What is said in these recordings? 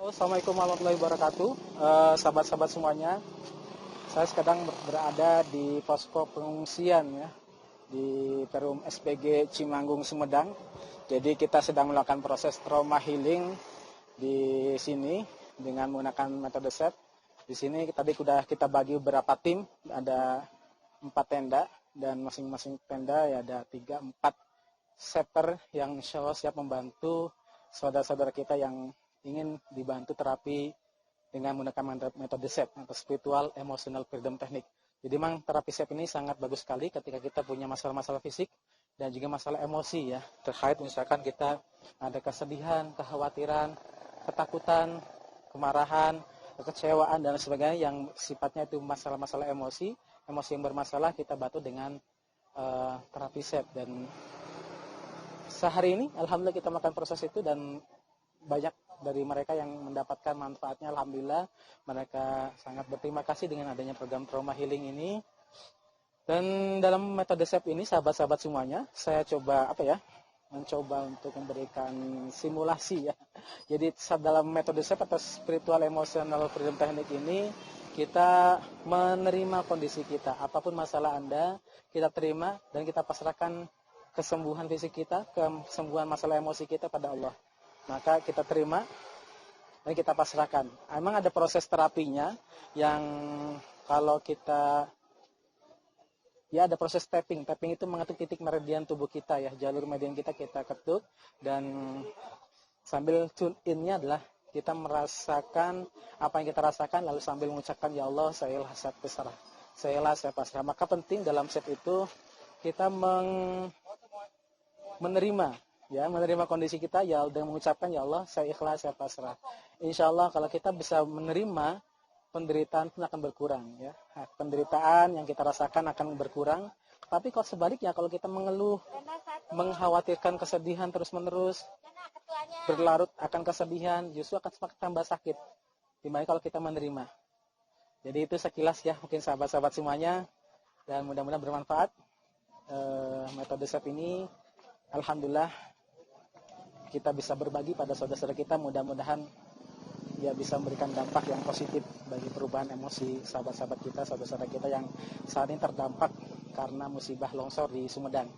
Assalamualaikum warahmatullahi wabarakatuh. Sahabat-sahabat semuanya, saya sekarang berada di posko pengungsian ya di Perum SPG Cimanggung Sumedang. Jadi kita sedang melakukan proses trauma healing di sini dengan menggunakan metode SEP. Di sini tadi sudah kita bagi beberapa tim, ada 4 tenda dan masing-masing tenda ya ada 3-4 setter yang insya Allah siap membantu saudara-saudara kita yang ingin dibantu terapi dengan menggunakan metode SEP atau Spiritual Emotional Freedom Technique. Jadi memang terapi SEP ini sangat bagus sekali ketika kita punya masalah-masalah fisik dan juga masalah emosi ya, terkait misalkan kita ada kesedihan, kekhawatiran, ketakutan, kemarahan, kekecewaan dan sebagainya yang sifatnya itu masalah-masalah emosi yang bermasalah, kita bantu dengan terapi SEP. Dan sehari ini alhamdulillah kita melakukan proses itu dan banyak dari mereka yang mendapatkan manfaatnya. Alhamdulillah mereka sangat berterima kasih dengan adanya program trauma healing ini. Dan dalam metode SEP ini sahabat-sahabat semuanya, saya coba mencoba untuk memberikan simulasi ya. Jadi dalam metode SEP atau Spiritual Emotional Freedom Technique ini kita menerima kondisi kita, apapun masalah Anda kita terima dan kita pasrahkan kesembuhan fisik kita, kesembuhan masalah emosi kita pada Allah. Maka kita terima dan kita pasrahkan. Emang ada proses terapinya yang kalau kita ada proses tapping. Tapping itu mengetuk titik meridian tubuh kita ya, jalur meridian kita ketuk dan sambil tune in-nya adalah kita merasakan apa yang kita rasakan lalu sambil mengucapkan ya Allah, saya pasrah. Saya pasrah. Maka penting dalam set itu kita menerima kondisi kita ya dengan mengucapkan ya Allah saya ikhlas, saya pasrah. Insya Allah kalau kita bisa menerima, penderitaan pun akan berkurang ya. Penderitaan yang kita rasakan akan berkurang. Tapi kalau sebaliknya kalau kita mengeluh, mengkhawatirkan kesedihan terus-menerus, berlarut akan kesedihan, justru akan semakin tambah sakit. Dimana kalau kita menerima. Jadi itu sekilas ya mungkin sahabat-sahabat semuanya, dan mudah-mudahan bermanfaat. Metode SEP ini alhamdulillah kita bisa berbagi pada saudara-saudara kita, mudah-mudahan ya bisa memberikan dampak yang positif bagi perubahan emosi sahabat-sahabat kita, saudara-saudara kita yang saat ini terdampak karena musibah longsor di Sumedang.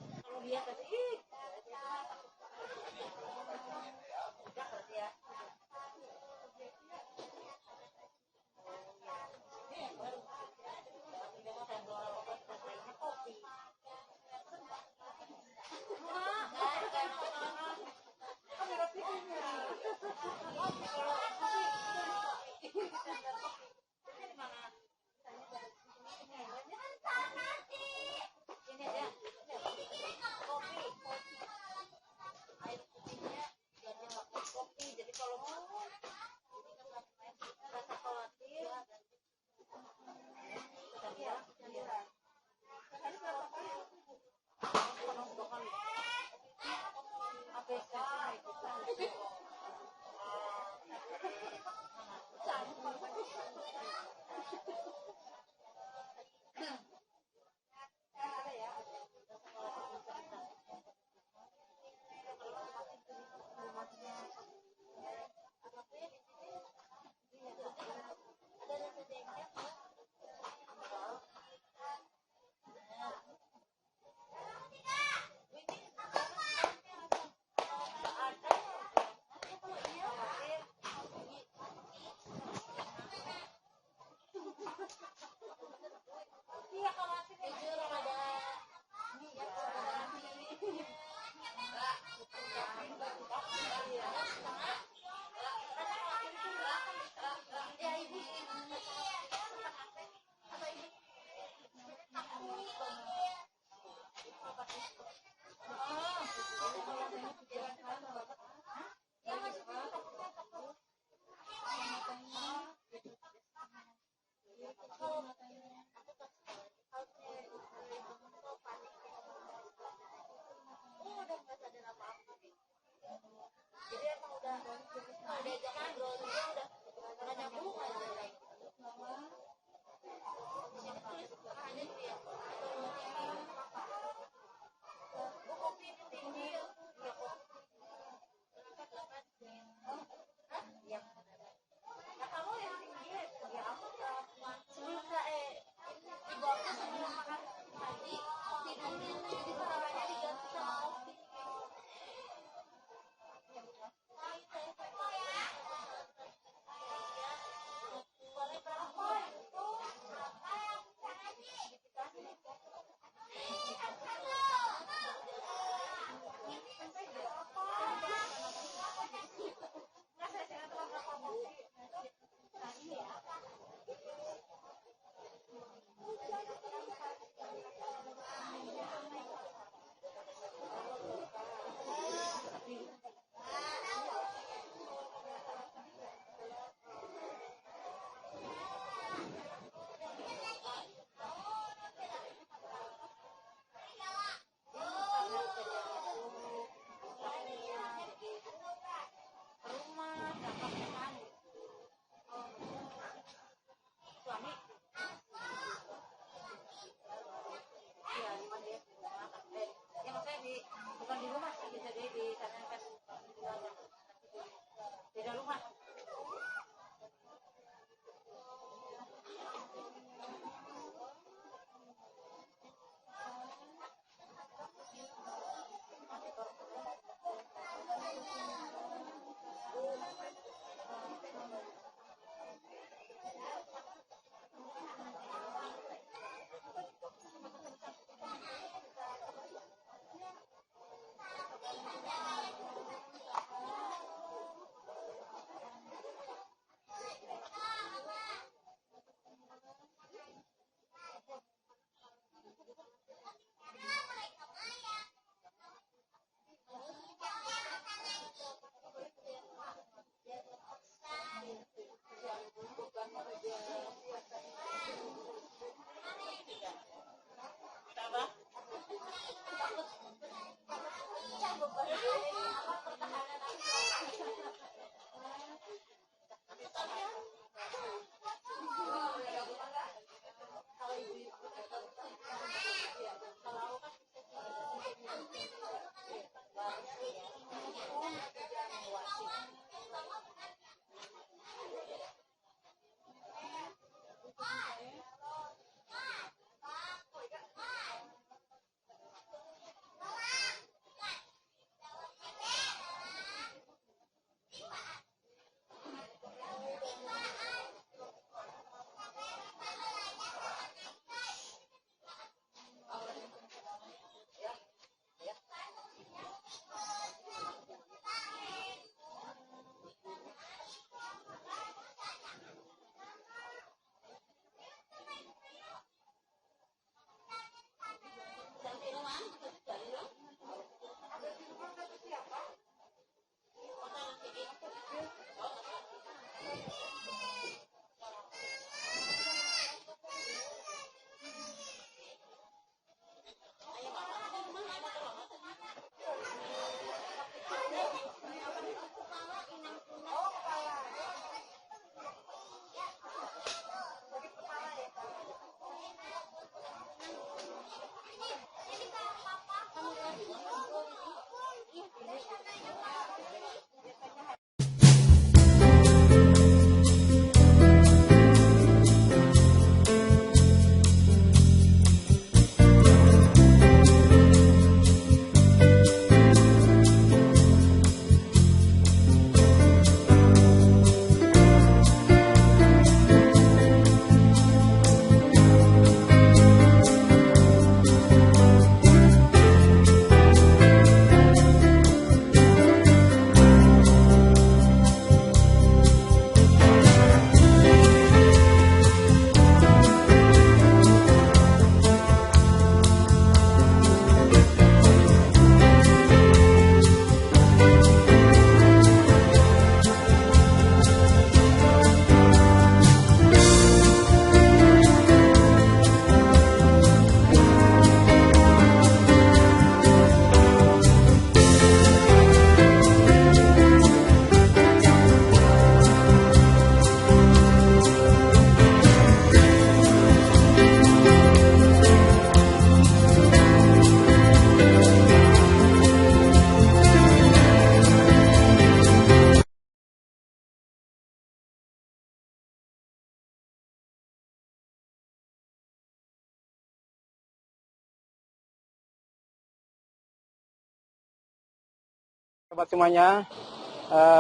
Sobat semuanya,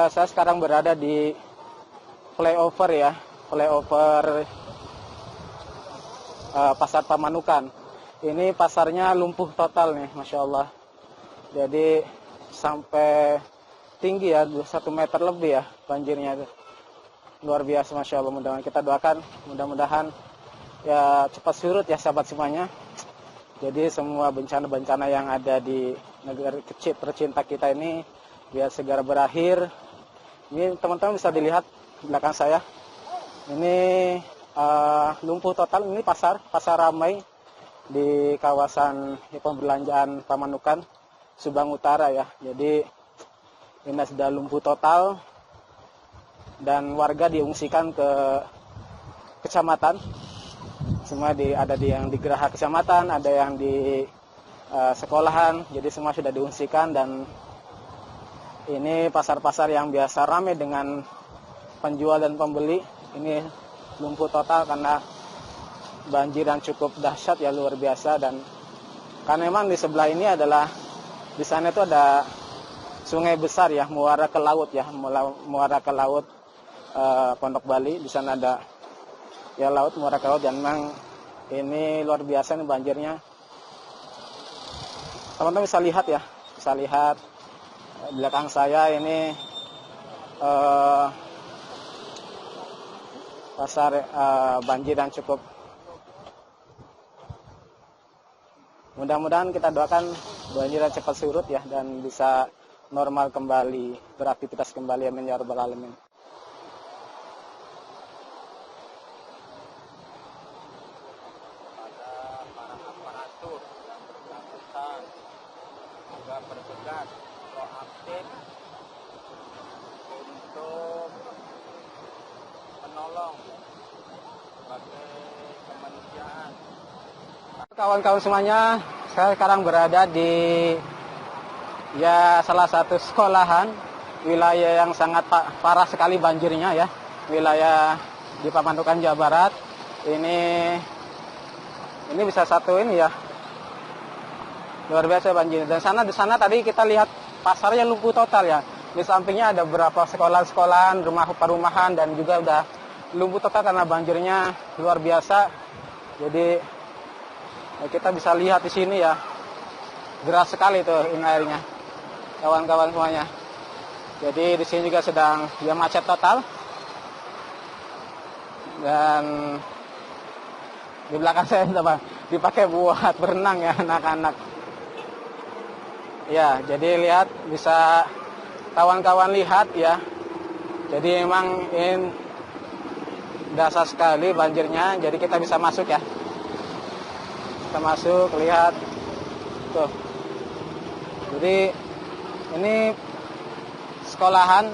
saya sekarang berada di flyover ya, flyover Pasar Pamanukan. Ini pasarnya lumpuh total nih, Masya Allah. Jadi sampai tinggi ya, 1 meter lebih ya banjirnya. Luar biasa, Masya Allah. Mudah-mudahan kita doakan, mudah-mudahan ya cepat surut ya sahabat semuanya. Jadi semua bencana-bencana yang ada di negara kecil tercinta kita ini biar segera berakhir. Ini teman-teman bisa dilihat di belakang saya. Ini lumpuh total. Ini pasar ramai di kawasan pembelanjaan Pamanukan, Subang Utara ya. Jadi ini sudah lumpuh total dan warga diungsikan ke kecamatan. Semua ada yang di Geraha Kecamatan, ada yang di sekolahan. Jadi semua sudah diungsikan dan ini pasar-pasar yang biasa ramai dengan penjual dan pembeli. Ini lumpuh total karena banjir yang cukup dahsyat ya, luar biasa. Dan karena memang di sebelah ini adalah, di sana itu ada sungai besar ya, muara ke laut ya, muara ke laut Pondok Bali. Di sana ada ya laut, muara ke laut, dan memang ini luar biasa nih banjirnya. Teman-teman bisa lihat ya, bisa lihat di belakang saya ini pasar banjir yang cukup. Mudah-mudahan kita doakan banjirnya cepat surut ya dan bisa normal kembali, beraktivitas kembali, amin ya rabbal alamin. Pada para aparatur yang bersangkutan juga bertugas proaktif untuk menolong sebagai kemanusiaan. Kawan-kawan semuanya, saya sekarang berada di ya salah satu sekolahan wilayah yang sangat parah sekali banjirnya ya, wilayah di Pamanukan Jawa Barat. Ini bisa satu ini ya, luar biasa banjir. Dan di sana tadi kita lihat pasarnya lumpuh total ya. Di sampingnya ada beberapa sekolah-sekolahan, perumahan, dan juga udah lumpuh total karena banjirnya luar biasa. Jadi kita bisa lihat di sini ya, deras sekali tuh ini airnya, kawan-kawan semuanya. Jadi di sini juga sedang ya macet total. Dan di belakang saya dipakai buat berenang ya anak-anak. Ya, jadi lihat, bisa kawan-kawan lihat ya. Jadi memang ini dasar sekali banjirnya, jadi kita bisa masuk ya. Kita masuk, lihat tuh. Jadi ini sekolahan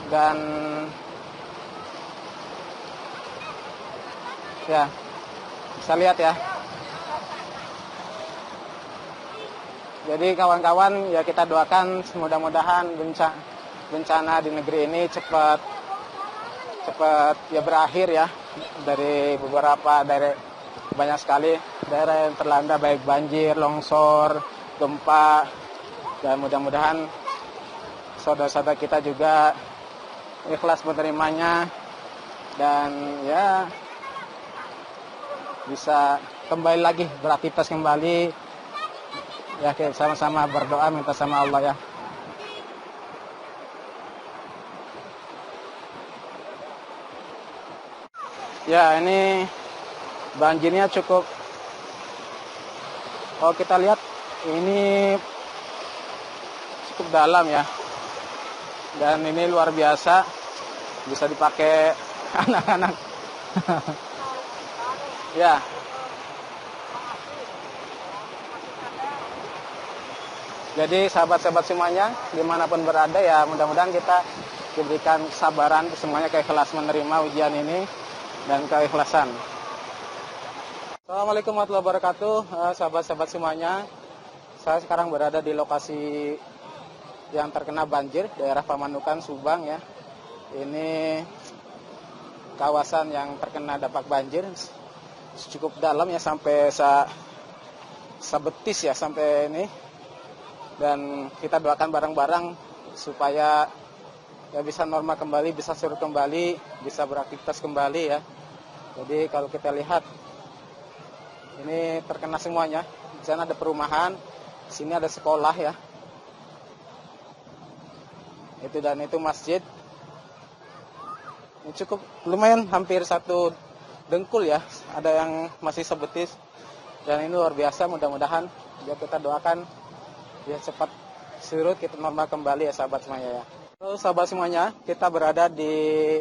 dan ya bisa lihat ya. Jadi kawan-kawan ya, kita doakan mudah-mudahan bencana di negeri ini cepat ya berakhir ya, dari beberapa daerah, banyak sekali daerah yang terlanda baik banjir, longsor, gempa, dan mudah-mudahan saudara-saudara kita juga ikhlas menerimanya dan ya bisa kembali lagi beraktivitas kembali ya. Kita sama-sama berdoa minta sama Allah ya. Ya, ini banjirnya cukup, kalau kita lihat ini cukup dalam ya, dan ini luar biasa, bisa dipakai anak-anak. Ya, jadi sahabat-sahabat semuanya dimanapun berada ya, mudah-mudahan kita diberikan kesabaran semuanya, keikhlasan menerima ujian ini dan keikhlasan. Assalamualaikum warahmatullahi wabarakatuh, sahabat-sahabat semuanya. Saya sekarang berada di lokasi yang terkena banjir, daerah Pamanukan, Subang ya. Ini kawasan yang terkena dampak banjir cukup dalam ya, sampai sebetis ya, sampai ini. Dan kita doakan bareng-bareng supaya ya bisa normal kembali, bisa surut kembali, bisa beraktivitas kembali ya. Jadi kalau kita lihat ini terkena semuanya. Di sana ada perumahan, di sini ada sekolah ya. Itu dan itu masjid. Ini cukup lumayan, hampir satu dengkul ya. Ada yang masih sebetis. Dan ini luar biasa, mudah-mudahan ya kita doakan ya cepat surut, kita normal kembali ya sahabat semuanya ya. Halo sahabat semuanya, kita berada di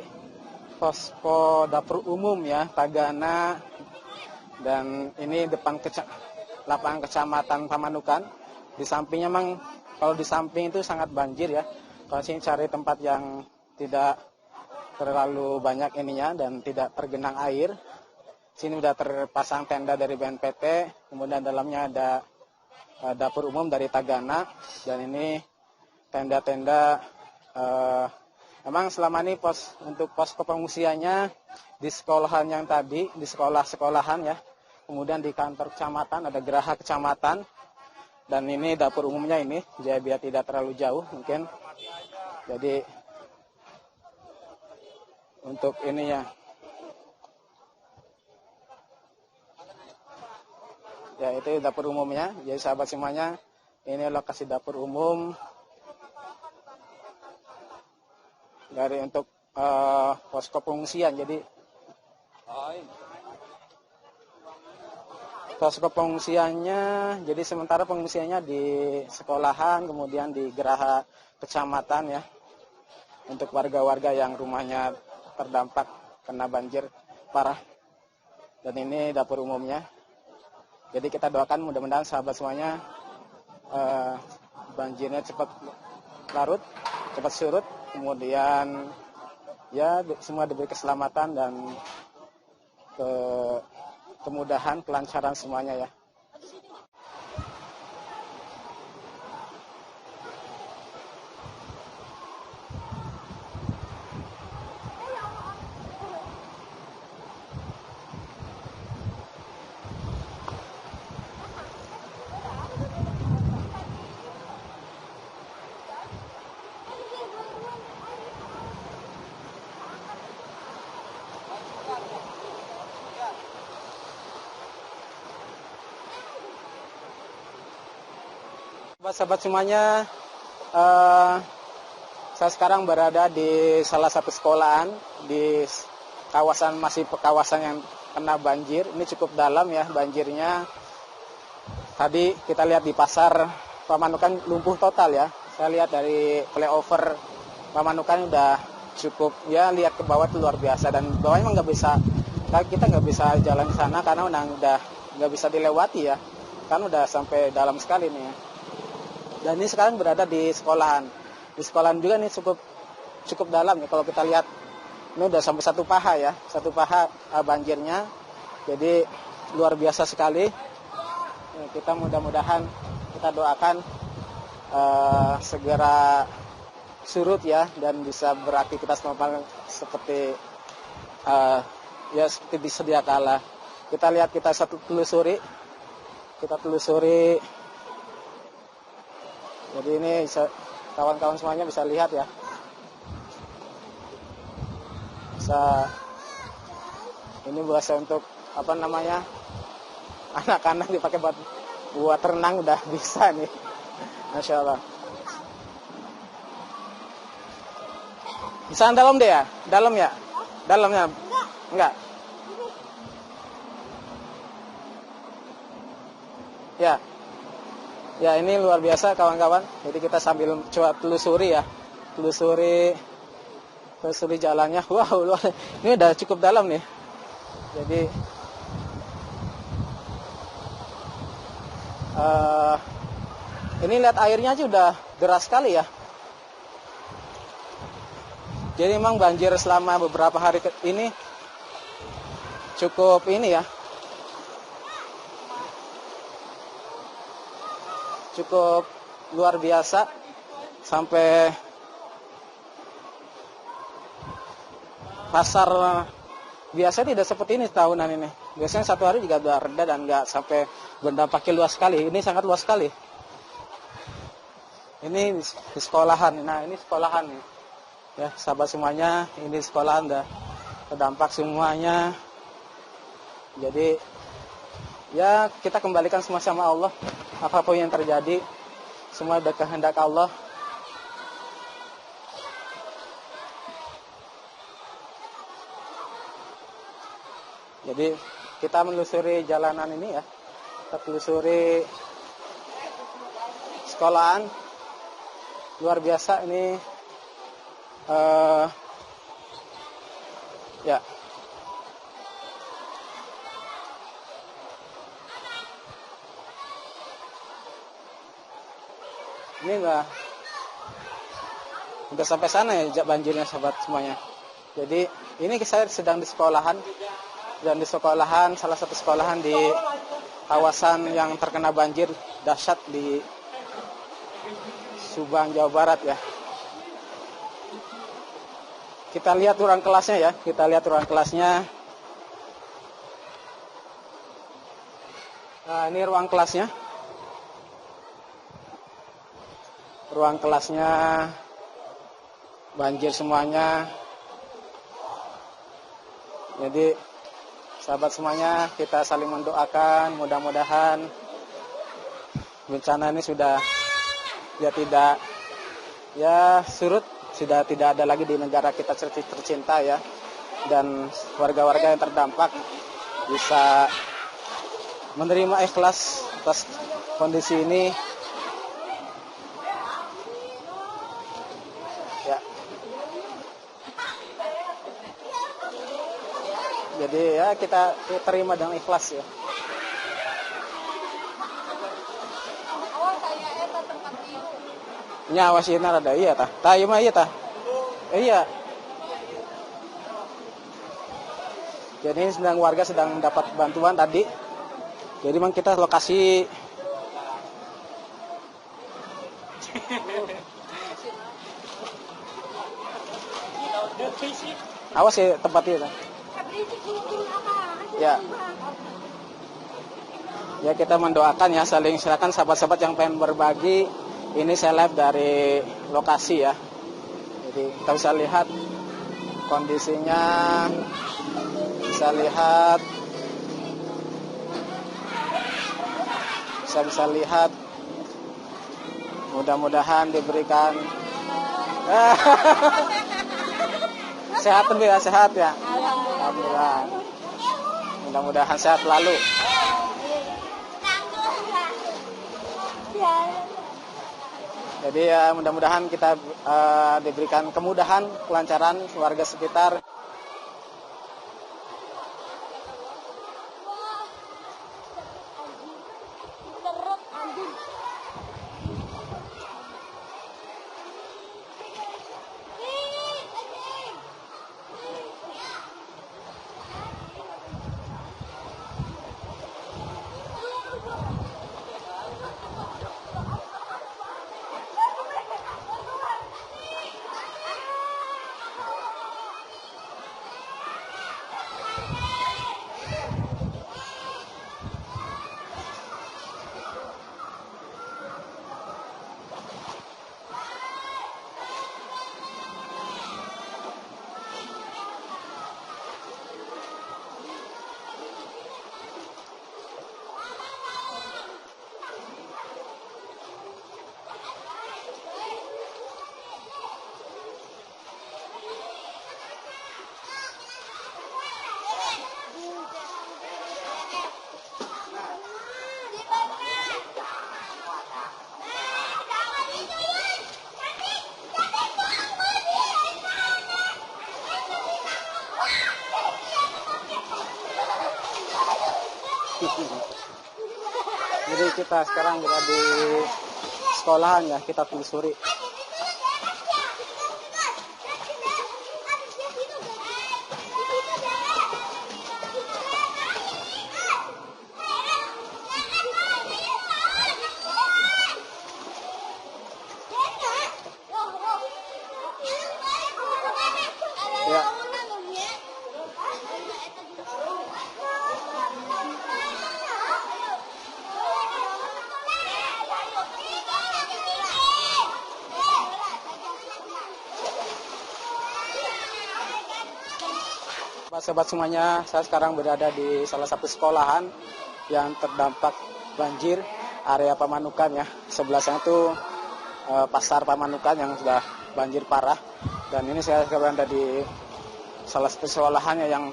posko dapur umum ya, Tagana, dan ini depan lapangan kecamatan Pamanukan. Di sampingnya memang, kalau di samping itu sangat banjir ya. Kalau sini cari tempat yang tidak terlalu banyak ininya dan tidak tergenang air. Sini udah terpasang tenda dari BNPT, kemudian dalamnya ada dapur umum dari Tagana, dan ini tenda-tenda. Memang selama ini untuk posko pengungsiannya di sekolahan yang tadi, di sekolah-sekolahan ya, kemudian di kantor kecamatan, ada geraha kecamatan, dan ini dapur umumnya ini, jadi biar tidak terlalu jauh mungkin. Jadi untuk ini ya, itu dapur umumnya. Jadi sahabat semuanya, ini lokasi dapur umum dari untuk posko pengungsian. Jadi posko pengungsiannya, jadi sementara pengungsiannya di sekolahan, kemudian di geraha kecamatan ya, untuk warga-warga yang rumahnya terdampak kena banjir parah. Dan ini dapur umumnya. Jadi kita doakan mudah-mudahan sahabat semuanya banjirnya cepat larut, cepat surut, kemudian ya semua diberi keselamatan dan kemudahan, kelancaran semuanya ya. Sahabat semuanya, saya sekarang berada di salah satu sekolahan di kawasan yang kena banjir. Ini cukup dalam ya banjirnya. Tadi kita lihat di pasar Pamanukan lumpuh total ya. Saya lihat dari flyover Pamanukan udah cukup, ya lihat ke bawah itu luar biasa, dan bawahnya emang nggak bisa, kita nggak bisa jalan ke sana karena udah nggak bisa dilewati ya, kan udah sampai dalam sekali nih ya. Dan ini sekarang berada di sekolahan. Di sekolahan juga nih cukup dalam ya, kalau kita lihat ini udah sampai 1 paha ya, 1 paha banjirnya. Jadi luar biasa sekali. Ya, kita mudah-mudahan, kita doakan segera surut ya, dan bisa beraktivitas normal seperti ya seperti disedia kala. Kita lihat, kita telusuri. Jadi ini kawan-kawan semuanya bisa lihat ya. Ini biasa untuk anak-anak dipakai buat renang udah bisa nih. Masya Allah. Bisa dalam deh ya? Dalam ya? Dalamnya? Enggak. Ya. Ya, ini luar biasa kawan-kawan. Jadi kita sambil coba telusuri ya. Telusuri jalannya. Wow, ini udah cukup dalam nih. Jadi ini lihat airnya aja udah deras sekali ya. Jadi memang banjir selama beberapa hari ini cukup ini ya. Cukup luar biasa, sampai pasar biasanya tidak seperti ini tahunan ini. Biasanya 1 hari juga udah reda dan nggak sampai berdampak luas sekali. Ini sangat luas sekali. Ini di sekolahan. Nah, ini sekolahan nih. Ya, sahabat semuanya, ini sekolahan udah terdampak semuanya. Jadi ya kita kembalikan semua sama Allah. Apapun yang terjadi, semua udah kehendak Allah. Jadi kita menelusuri jalanan ini ya. Kita telusuri sekolahan. Luar biasa ini. Ya. Ini udah sampai sana ya banjirnya sahabat semuanya. Jadi ini saya sedang di sekolahan, dan di sekolahan, salah satu sekolahan di kawasan yang terkena banjir dahsyat di Subang, Jawa Barat ya. Kita lihat ruang kelasnya ya, Nah, ini ruang kelasnya. Ruang kelasnya banjir semuanya. Jadi sahabat semuanya, kita saling mendoakan, mudah-mudahan bencana ini sudah tidak surut, sudah tidak ada lagi di negara kita tercinta ya, dan warga-warga yang terdampak bisa menerima ikhlas atas kondisi ini. Ya. Jadi ya kita terima dengan ikhlas ya. Nyawa sinar ada iya tah. Tah ieu mah iya tah. Iya. Jadi warga sedang mendapat bantuan tadi. Jadi memang kita lokasi awas ya tempatnya. Ya. Ya, kita mendoakan ya, saling silakan sahabat-sahabat yang pengen berbagi. Ini saya live dari lokasi ya. Jadi kita bisa lihat kondisinya, bisa lihat. Mudah-mudahan diberikan sehat ya, sehat ya. Alhamdulillah. Mudah-mudahan sehat lalu. Jadi ya mudah-mudahan kita diberikan kemudahan, kelancaran warga sekitar. Jadi kita sekarang berada di sekolahan ya, kita telusuri. Ya. Sahabat semuanya, saya sekarang berada di salah satu sekolahan yang terdampak banjir, area Pamanukan ya. Sebelah sana itu pasar Pamanukan yang sudah banjir parah. Dan ini saya berada di salah satu sekolahannya yang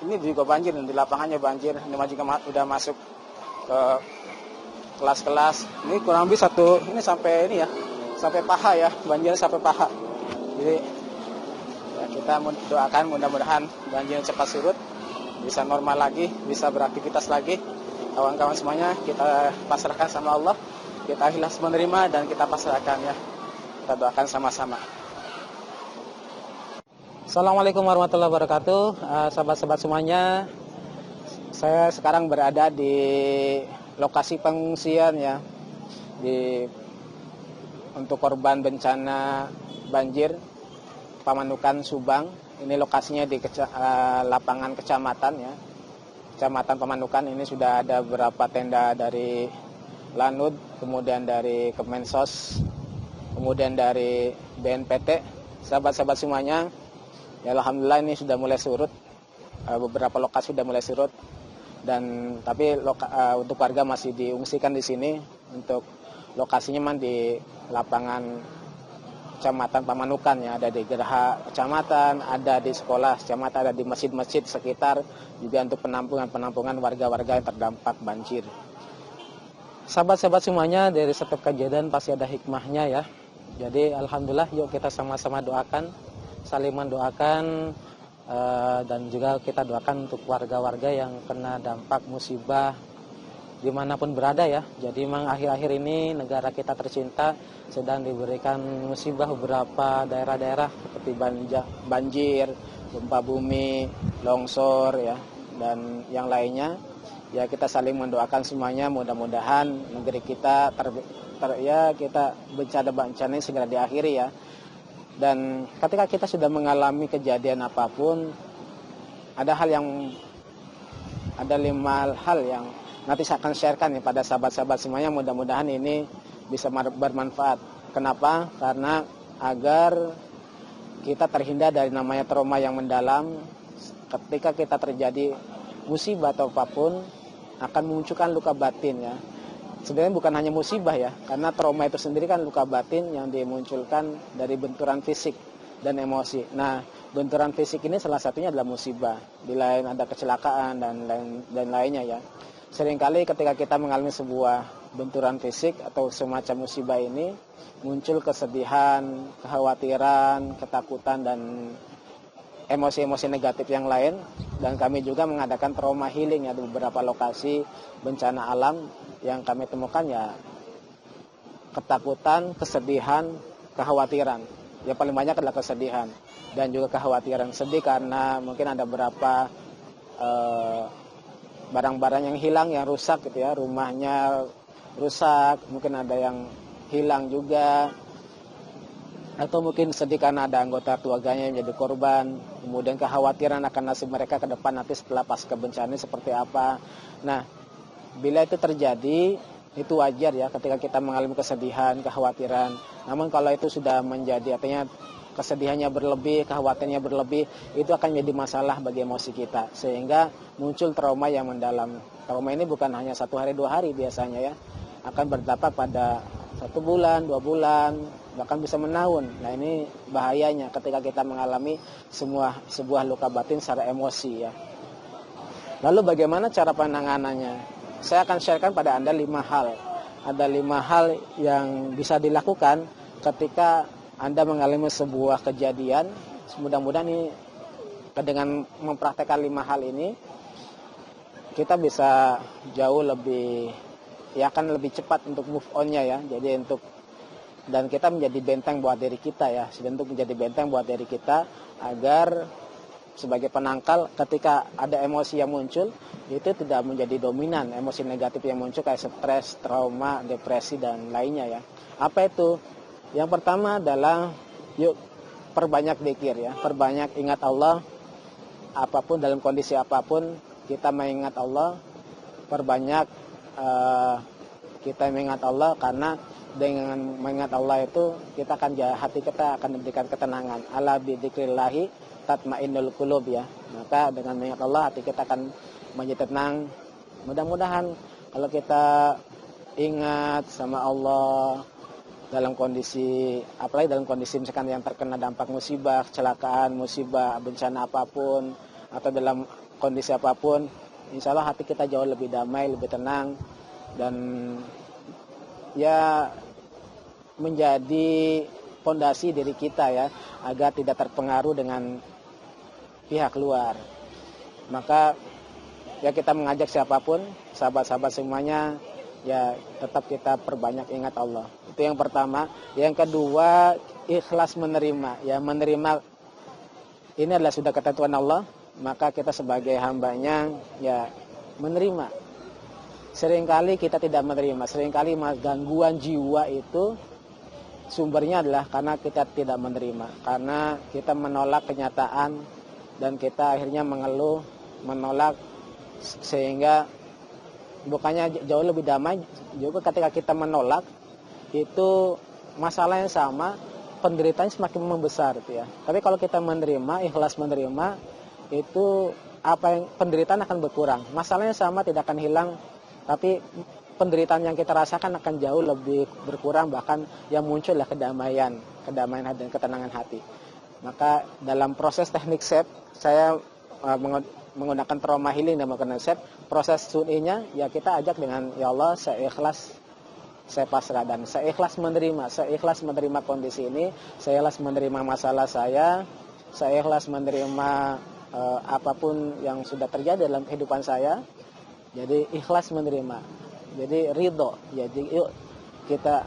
ini juga banjir, dan di lapangannya banjir. Ini juga sudah masuk ke kelas-kelas. Ini kurang lebih ini sampai ini ya, sampai paha ya, banjir sampai paha. Jadi ya, kita doakan mudah-mudahan banjir cepat surut, bisa normal lagi, bisa beraktivitas lagi. Kawan-kawan semuanya kita pasrahkan sama Allah, kita ikhlas menerima dan kita pasrahkan ya. Kita doakan sama-sama. Assalamualaikum warahmatullahi wabarakatuh, sahabat-sahabat semuanya. Saya sekarang berada di lokasi pengungsian ya, untuk korban bencana banjir Pamanukan Subang. Ini lokasinya di lapangan kecamatan ya, Kecamatan Pamanukan. Ini sudah ada beberapa tenda dari Lanud, kemudian dari Kemensos, kemudian dari BNPT. Sahabat-sahabat semuanya, ya alhamdulillah ini sudah mulai surut. Beberapa lokasi sudah mulai surut, dan tapi untuk warga masih diungsikan di sini. Untuk lokasinya di lapangan Kecamatan Pamanukan ya, ada di Geraha Kecamatan, ada di sekolah Kecamatan, ada di masjid-masjid sekitar, juga untuk penampungan warga-warga yang terdampak banjir. Sahabat-sahabat semuanya, dari setiap kejadian pasti ada hikmahnya ya. Jadi alhamdulillah, yuk kita sama-sama doakan, saling mendoakan, dan juga kita doakan untuk warga-warga yang kena dampak musibah dimanapun berada ya. Jadi memang akhir-akhir ini negara kita tercinta sedang diberikan musibah beberapa daerah-daerah seperti banjir, gempa bumi, longsor ya, dan yang lainnya. Ya kita saling mendoakan semuanya, mudah-mudahan negeri kita kita bencana ini segera diakhiri ya. Dan ketika kita sudah mengalami kejadian apapun, ada 5 hal yang nanti saya akan sharekan ya pada sahabat-sahabat semuanya. Mudah-mudahan ini bisa bermanfaat. Kenapa? Karena agar kita terhindar dari namanya trauma yang mendalam. Ketika kita terjadi musibah atau apapun, akan memunculkan luka batin ya. Sebenarnya bukan hanya musibah ya, karena trauma itu sendiri kan luka batin yang dimunculkan dari benturan fisik dan emosi. Nah, benturan fisik ini salah satunya adalah musibah. Di lain ada kecelakaan dan lainnya ya. Seringkali ketika kita mengalami sebuah benturan fisik atau semacam musibah ini muncul kesedihan, kekhawatiran, ketakutan dan emosi-emosi negatif yang lain. Dan kami juga mengadakan trauma healing ya di beberapa lokasi bencana alam yang kami temukan ya ketakutan, kesedihan, kekhawatiran. Yang paling banyak adalah kesedihan dan juga kekhawatiran. Sedih karena mungkin ada beberapa barang-barang yang hilang, yang rusak gitu ya, rumahnya rusak, mungkin ada yang hilang juga, atau mungkin sedih karena ada anggota keluarganya yang menjadi korban, kemudian kekhawatiran akan nasib mereka ke depan nanti setelah pasca bencana seperti apa. Nah, bila itu terjadi, itu wajar ya ketika kita mengalami kesedihan, kekhawatiran. Namun kalau itu sudah menjadi, artinya kesedihannya berlebih, kekhawatirannya berlebih, itu akan menjadi masalah bagi emosi kita. Sehingga muncul trauma yang mendalam. Trauma ini bukan hanya 1 hari 2 hari biasanya ya. Akan berdampak pada 1 bulan, 2 bulan, bahkan bisa menahun. Nah ini bahayanya ketika kita mengalami sebuah luka batin secara emosi ya. Lalu bagaimana cara penanganannya? Saya akan sharekan pada Anda 5 hal. Ada 5 hal yang bisa dilakukan ketika Anda mengalami sebuah kejadian. Mudah-mudahan ini dengan mempraktekkan 5 hal ini kita bisa jauh lebih akan lebih cepat untuk move on-nya ya. Jadi dan kita menjadi benteng buat diri kita ya. Untuk menjadi benteng buat diri kita agar sebagai penangkal ketika ada emosi yang muncul itu tidak menjadi dominan. Emosi negatif yang muncul kayak stres, trauma, depresi dan lainnya ya. Apa itu? Yang pertama adalah yuk perbanyak zikir ya. Perbanyak ingat Allah. Apapun dalam kondisi apapun kita mengingat Allah. Perbanyak kita mengingat Allah, karena dengan mengingat Allah itu hati kita akan diberikan ketenangan. Ala bi dzikrillahi tatmainnul qulub ya. Maka dengan mengingat Allah hati kita akan menjadi tenang. Mudah-mudahan kalau kita ingat sama Allah dalam kondisi, apalagi dalam kondisi misalkan yang terkena dampak musibah, kecelakaan, musibah, bencana apapun, atau dalam kondisi apapun, insya Allah hati kita jauh lebih damai, lebih tenang, dan ya menjadi fondasi diri kita ya, agar tidak terpengaruh dengan pihak luar. Maka ya kita mengajak siapapun, sahabat-sahabat semuanya, ya tetap kita perbanyak ingat Allah. Itu yang pertama. Yang kedua, ikhlas menerima. Ya menerima ini adalah sudah ketentuan Allah, maka kita sebagai hambanya ya menerima. Seringkali kita tidak menerima, seringkali gangguan jiwa itu sumbernya adalah karena kita tidak menerima, karena kita menolak kenyataan dan kita akhirnya mengeluh, menolak, sehingga bukannya jauh lebih damai. Juga ketika kita menolak itu masalah yang sama, penderitaannya semakin membesar gitu ya. Tapi kalau kita menerima, ikhlas menerima, itu penderitaan akan berkurang. Masalahnya sama, tidak akan hilang, tapi penderitaan yang kita rasakan akan jauh lebih berkurang, bahkan yang muncul adalah kedamaian hati dan ketenangan hati. Maka dalam proses teknik SEP, saya menggunakan trauma healing dan menggunakan SEP, proses sun'inya ya kita ajak dengan ya Allah, saya ikhlas, saya pasrah, dan saya ikhlas menerima kondisi ini, saya ikhlas menerima masalah saya ikhlas menerima apapun yang sudah terjadi dalam kehidupan saya. Jadi ikhlas menerima, jadi ridho. Jadi yuk kita,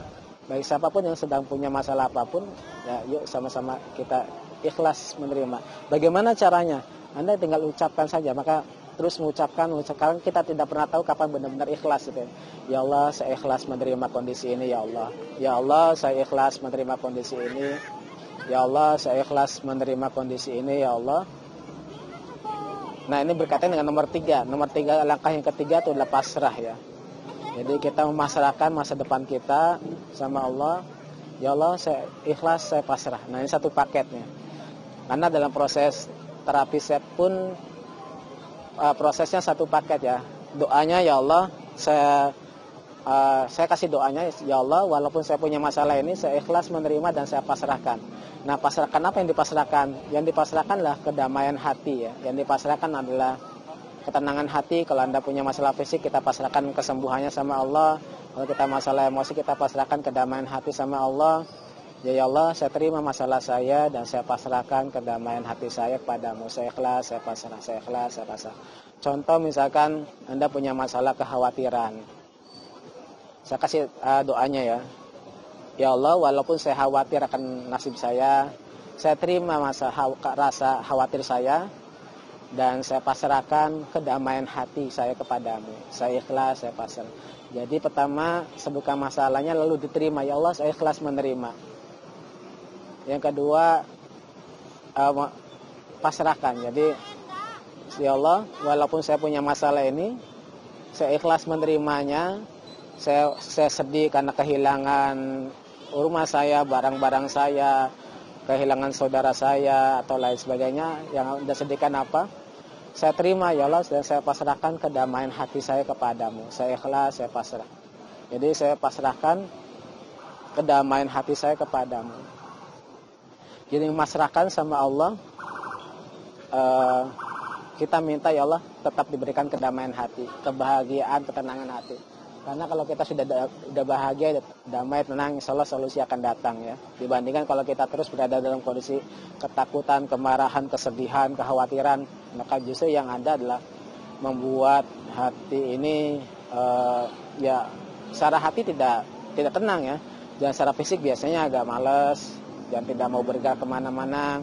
baik siapapun yang sedang punya masalah apapun, ya yuk sama-sama kita ikhlas menerima. Bagaimana caranya? Anda tinggal ucapkan saja, maka terus mengucapkan. Kita tidak pernah tahu kapan benar-benar ikhlas itu. Ya Allah, saya ikhlas menerima kondisi ini ya Allah. Ya Allah, saya ikhlas menerima kondisi ini. Ya Allah, saya ikhlas menerima kondisi ini ya Allah. Nah ini berkaitan dengan nomor 3. Langkah yang ketiga itu adalah pasrah ya. Jadi kita memasrahkan masa depan kita sama Allah. Ya Allah, saya ikhlas, saya pasrah. Nah ini satu paketnya. Karena dalam proses terapi SEP pun prosesnya satu paket ya. Doanya ya Allah, saya kasih doanya, ya Allah, walaupun saya punya masalah ini, saya ikhlas menerima dan saya pasrahkan. Nah, pasrahkan apa yang dipasrahkan? Yang dipasrahkan adalah kedamaian hati ya. Yang dipasrahkan adalah ketenangan hati. Kalau Anda punya masalah fisik, kita pasrahkan kesembuhannya sama Allah. Kalau kita masalah emosi, kita pasrahkan kedamaian hati sama Allah. Ya Allah, saya terima masalah saya dan saya pasrahkan kedamaian hati saya kepadamu. Saya ikhlas, saya pasrah, saya ikhlas, saya pasrah. Contoh misalkan Anda punya masalah kekhawatiran. Saya kasih doanya ya. Ya Allah, walaupun saya khawatir akan nasib saya terima rasa khawatir saya dan saya pasrahkan kedamaian hati saya kepadamu. Saya ikhlas, saya pasrah. Jadi pertama sebutkan masalahnya lalu diterima. Ya Allah, saya ikhlas menerima. Yang kedua pasrahkan. Jadi ya Allah, walaupun saya punya masalah ini, saya ikhlas menerimanya. Saya sedih karena kehilangan rumah saya, barang-barang saya, kehilangan saudara saya atau lain sebagainya. Yang Anda sedihkan apa? Saya terima ya Allah dan saya pasrahkan kedamaian hati saya kepadamu. Saya ikhlas, saya pasrah. Jadi saya pasrahkan kedamaian hati saya kepadamu. Jadi memasrahkan sama Allah, kita minta ya Allah tetap diberikan kedamaian hati, kebahagiaan, ketenangan hati. Karena kalau kita sudah bahagia, damai, tenang, insya Allah solusi akan datang ya. Dibandingkan kalau kita terus berada dalam kondisi ketakutan, kemarahan, kesedihan, kekhawatiran, maka justru yang ada adalah membuat hati ini ya secara hati tidak tenang ya. Dan secara fisik biasanya agak malas dan tidak mau bergerak kemana-mana.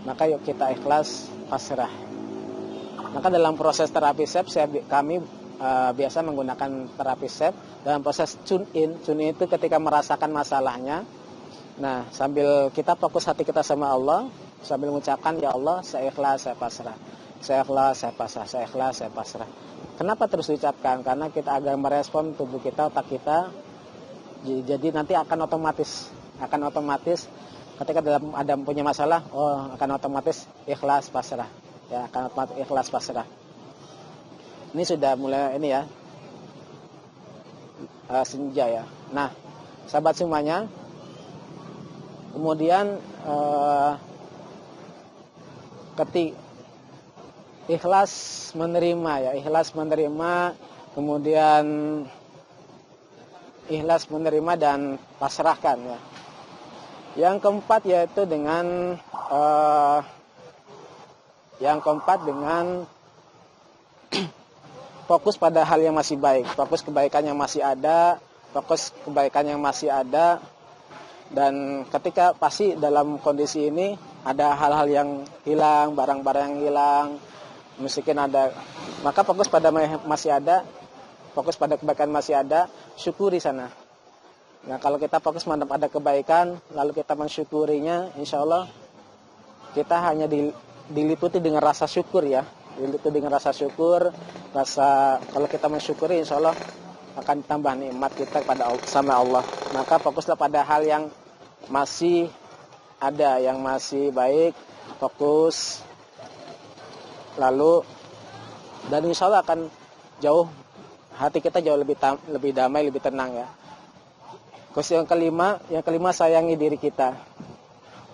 Maka yuk kita ikhlas, pasrah. Maka dalam proses terapi SEP kami biasa menggunakan terapi SEP dalam proses tune in itu ketika merasakan masalahnya. Nah, sambil kita fokus hati kita sama Allah, sambil mengucapkan ya Allah, saya ikhlas, saya pasrah. Saya ikhlas, saya pasrah, saya ikhlas, saya pasrah. Kenapa terus diucapkan? Karena kita agar merespon tubuh kita, otak kita. Jadi nanti akan otomatis ketika ada punya masalah, akan otomatis ikhlas, pasrah. Ya, akan otomatis ikhlas, pasrah. Ini sudah mulai ini ya, senja ya. Nah, sahabat semuanya, kemudian ikhlas menerima ya, ikhlas menerima, kemudian ikhlas menerima dan pasrahkan ya. Yang keempat yaitu dengan fokus pada hal yang masih baik, fokus kebaikan yang masih ada, dan ketika pasti dalam kondisi ini ada hal-hal yang hilang, barang-barang yang hilang, mungkin ada, maka fokus pada masih ada, fokus pada kebaikan masih ada, syukuri sana. Nah kalau kita fokus pada kebaikan, lalu kita mensyukurinya, insya Allah kita hanya diliputi dengan rasa syukur ya. Itu dengan rasa syukur, kalau kita mensyukuri insya Allah akan tambah nikmat kita sama Allah. Maka fokuslah pada hal yang masih ada, yang masih baik, fokus. Lalu dan insya Allah akan hati kita jauh lebih damai, lebih tenang ya. Terus yang kelima sayangi diri kita.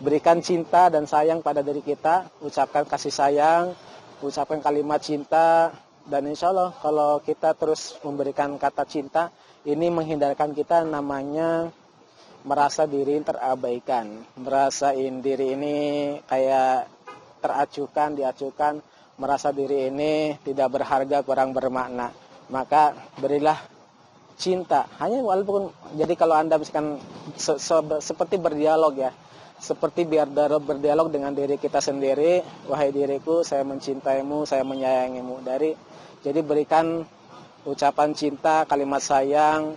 Berikan cinta dan sayang pada diri kita, ucapkan kasih sayang, ucapkan kalimat cinta, dan insya Allah kalau kita terus memberikan kata cinta, ini menghindarkan kita namanya merasa diri terabaikan, merasa diri ini kayak diacuhkan, merasa diri ini tidak berharga, kurang bermakna. Maka berilah cinta, hanya walaupun, jadi kalau Anda misalkan seperti berdialog ya, seperti berdialog dengan diri kita sendiri. Wahai diriku, saya mencintaimu, saya menyayangimu. Jadi berikan ucapan cinta, kalimat sayang,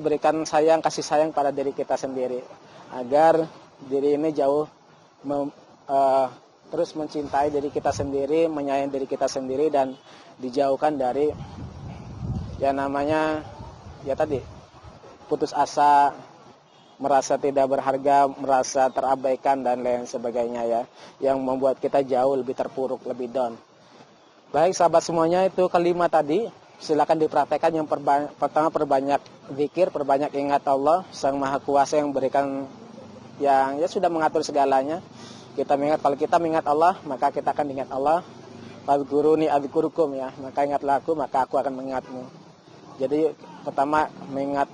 berikan sayang, kasih sayang pada diri kita sendiri, agar diri ini terus mencintai diri kita sendiri, menyayangi diri kita sendiri, dan dijauhkan dari yang namanya putus asa, merasa tidak berharga, merasa terabaikan dan lain sebagainya ya, yang membuat kita jauh lebih terpuruk, lebih down. Baik sahabat semuanya, itu kelima tadi, silakan dipraktekkan. Yang pertama, perbanyak zikir, perbanyak ingat Allah Sang Maha Kuasa yang berikan, yang sudah mengatur segalanya. Kalau kita mengingat Allah, maka kita akan ingat Allah. Fadhkuruni adzkurukum ya. Maka ingatlah aku, maka aku akan mengingatmu. Jadi pertama mengingat,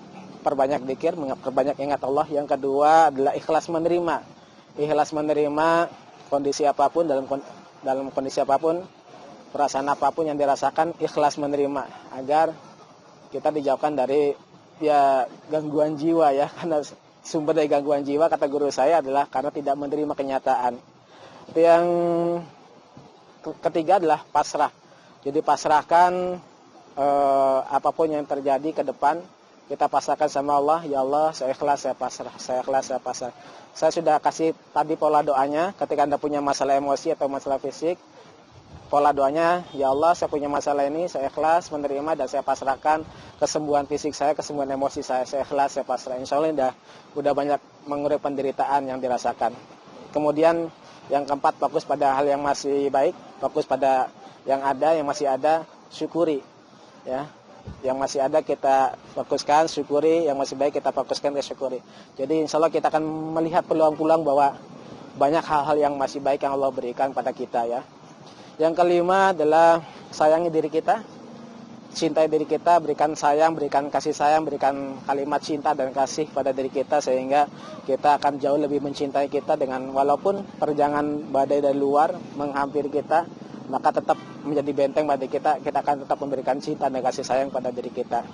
perbanyak zikir, perbanyak ingat Allah. Yang kedua adalah ikhlas menerima. Ikhlas menerima kondisi apapun, dalam kondisi apapun, perasaan apapun yang dirasakan, ikhlas menerima agar kita dijauhkan dari ya gangguan jiwa ya. Karena sumber dari gangguan jiwa, kata guru saya, adalah karena tidak menerima kenyataan. Yang ketiga adalah pasrah. Jadi pasrahkan apapun yang terjadi ke depan, kita pasrahkan sama Allah. Ya Allah, saya ikhlas, saya pasrah, saya ikhlas, saya pasrah. Saya sudah kasih tadi pola doanya. Ketika Anda punya masalah emosi atau masalah fisik, pola doanya, ya Allah, saya punya masalah ini, saya ikhlas menerima dan saya pasrahkan kesembuhan fisik saya, kesembuhan emosi saya ikhlas, saya pasrah. Insya Allah udah banyak mengurangi penderitaan yang dirasakan. Kemudian yang keempat, fokus pada hal yang masih baik, fokus pada yang ada, yang masih ada, syukuri ya. Yang masih ada kita fokuskan, syukuri. Yang masih baik kita fokuskan, ke syukuri. Jadi insya Allah kita akan melihat peluang-peluang bahwa banyak hal-hal yang masih baik yang Allah berikan pada kita ya. Yang kelima adalah sayangi diri kita, cintai diri kita, berikan sayang, berikan kasih sayang, berikan kalimat cinta dan kasih pada diri kita, sehingga kita akan jauh lebih mencintai kita. Dengan walaupun perjalanan badai dari luar menghampiri kita, maka tetap menjadi benteng bagi kita akan tetap memberikan cinta dan kasih sayang pada diri kita.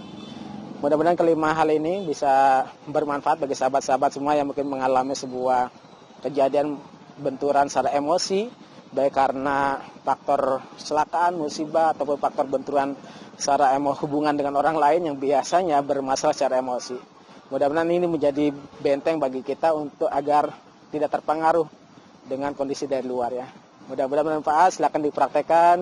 Mudah-mudahan kelima hal ini bisa bermanfaat bagi sahabat-sahabat semua yang mungkin mengalami sebuah kejadian benturan secara emosi, baik karena faktor kecelakaan, musibah, ataupun faktor benturan secara hubungan dengan orang lain yang biasanya bermasalah secara emosi. Mudah-mudahan ini menjadi benteng bagi kita untuk agar tidak terpengaruh dengan kondisi dari luar ya. Mudah-mudahan bermanfaat, silakan dipraktekkan.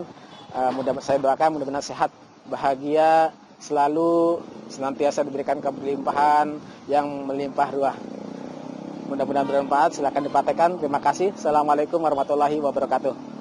Saya doakan mudah-mudahan sehat, bahagia, selalu senantiasa diberikan kelimpahan yang melimpah ruah. Mudah-mudahan bermanfaat, silakan dipraktekkan. Terima kasih. Assalamualaikum warahmatullahi wabarakatuh.